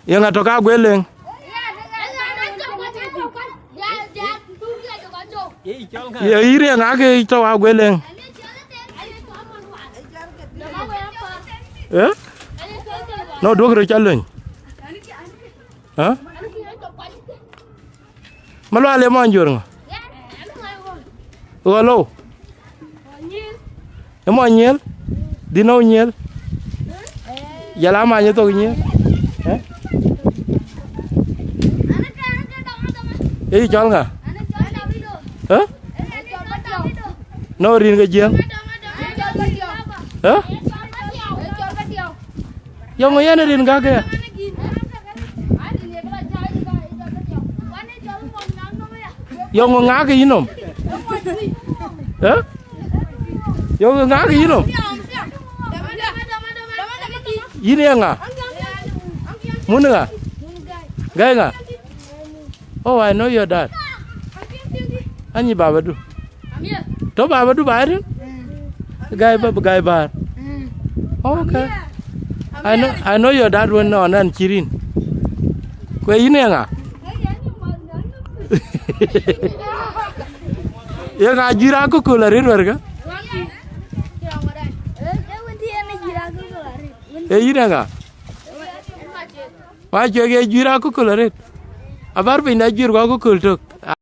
Yang atoka gweleng. Ya iri yang ake ito wa gweleng. Eh? No dogre challenge. Hah? Malu ale manjur nga. Halo. Emo nyel? Dino nyel? Jala ma nyeto nyel? Eh? Eh chal nga? Hah? No rin ga jeng? Hah? Yang ngoyan rin ga ke? Yang ngga ke inom? Hah? Yang ngga ke inom? Ini nga? Mun nga? Gay nga? Oh, I know your dad. Ani baba du. To baba du bayar? Gay bar. Okay. I know your dad went on and chirin. Kwe ini nga? Yang ajira aku kularin warga. Ini nga? Wajah ajira aku kularin. Abar pindah ajir aku kultuk.